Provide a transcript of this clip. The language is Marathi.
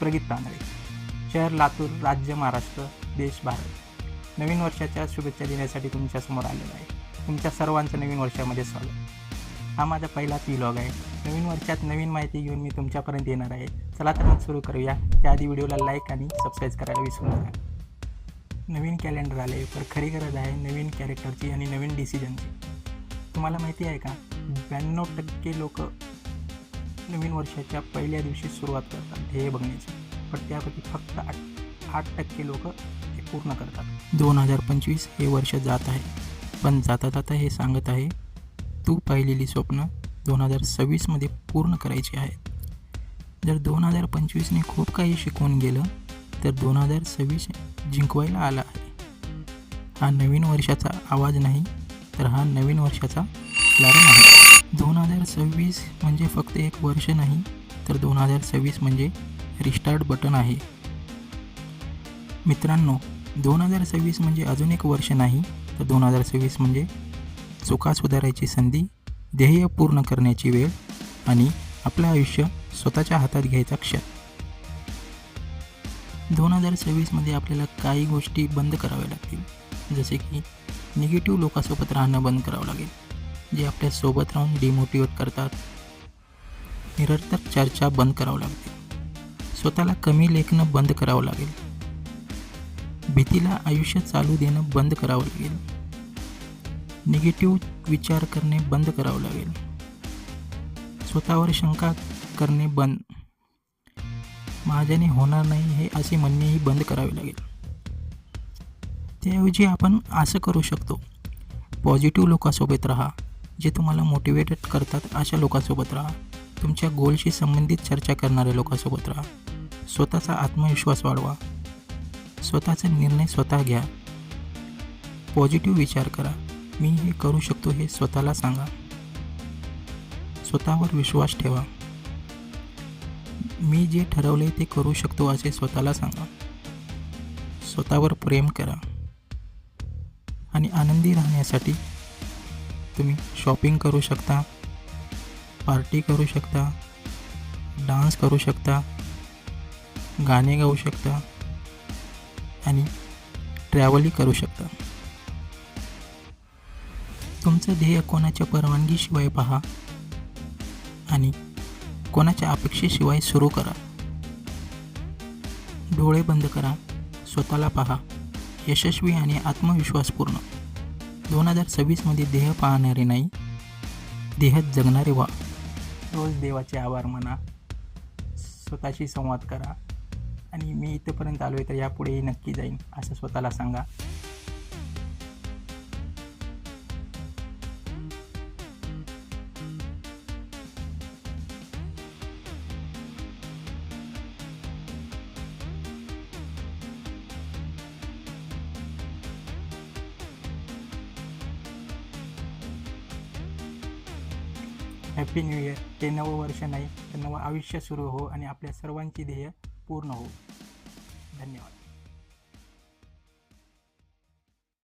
प्रगीत तांदळे, शहर लातूर, राज्य महाराष्ट्र, देश भारत. नवीन वर्षाच्या शुभेच्छा देण्यासाठी तुमच्यासमोर आलेलो आहे. तुमच्या सर्वांचं नवीन वर्षामध्ये स्वागत. हा माझा पहिलाच व्लॉग आहे. नवीन वर्षात नवीन माहिती घेऊन मी तुमच्यापर्यंत येणार आहे. चला तर मग सुरू करूया. त्याआधी व्हिडिओला लाईक आणि सबस्क्राईब करायला विसरू नका. नवीन कॅलेंडर आले, पण खरी गरज आहे नवीन कॅरेक्टरची आणि नवीन डिसिजनची. तुम्हाला माहिती आहे का, 92% लोक नवीन वर्षाच्या पहिल्या दिवशी सुरुवात करतात ध्येय बघण्याची, पण त्यापैकी फक्त 8% लोक ते पूर्ण करतात. 2025 हे वर्ष जात आहे, पण जाता जाता हे सांगत आहे तू पाहिलेली स्वप्न 2026मध्ये पूर्ण करायची आहेत. जर 2025ने खूप काही शिकवून गेलं तर 2026 जिंकवायला आला आहे. हा नवीन वर्षाचा आवाज नाही, तर हा नवीन वर्षाचा अलार्म आहे. 2026 म्हणजे फक्त एक वर्ष नाही, तर 2026 म्हणजे रिस्टार्ट बटन आहे. मित्रांनो, 2026 म्हणजे अजून एक वर्ष नाही, तर 2026 म्हणजे चुका सुधारायची संधी, ध्येय पूर्ण करण्याची वेळ आणि आपलं आयुष्य स्वतःच्या हातात घ्यायचा क्षण. 2026मध्ये आपल्याला काही गोष्टी बंद कराव्या लागतील, जसे की निगेटिव्ह लोकांसोबत राहणं बंद करावं लागेल, जे आपल्यासोबत राहून डिमोटिवेट करतात. निरर्थक चर्चा बंद करावं लागते. स्वतःला कमी लेखणं बंद करावं लागेल. भीतीला आयुष्य चालू देणं बंद करावं लागेल. निगेटिव्ह विचार करणे बंद करावं लागेल. स्वतःवर शंका करणे बंद. माझ्याने होणार नाही हे असे म्हणणेही बंद करावे लागेल. त्याऐवजी आपण असं करू शकतो, पॉझिटिव्ह लोकांसोबत राहा, जे तुम्हाला मोटिवेटेड करतात अशा लोकांसोबत राहा. तुमच्या गोलशी संबंधित चर्चा करणाऱ्या लोकांसोबत राहा. स्वतःचा आत्मविश्वास वाढवा. स्वतःचे निर्णय स्वतः घ्या. पॉझिटिव्ह विचार करा. मी हे करू शकतो हे स्वतःला सांगा. स्वतःवर विश्वास ठेवा. मी जे ठरवले ते करू शकतो असे स्वतःला सांगा. स्वतःवर प्रेम करा. आणि आनंदी राहण्यासाठी तुम्ही शॉपिंग करू शकता, पार्टी करू शकता, डान्स करू शकता, गाणे गाऊ शकता आणि ट्रॅव्हलही करू शकता. तुमचं ध्येय कोणाच्या परवानगीशिवाय पहा आणि कोणाच्या अपेक्षेशिवाय सुरू करा. डोळे बंद करा, स्वतःला पहा. यशस्वी आणि आत्मविश्वासपूर्ण 2026मध्ये ध्येय पाहणारे नाही, ध्येय जगणारे व्हा. रोज देवाचे आभार माना, स्वतःशी संवाद करा आणि मी इथंपर्यंत आलो आहे तर यापुढेही नक्की जाईन असं स्वतःला सांगा. Happy new year. हे नवं वर्ष नाही, तर नवं आयुष्य सुरू हो आणि आपल्या सर्वांची ध्येय पूर्ण हो.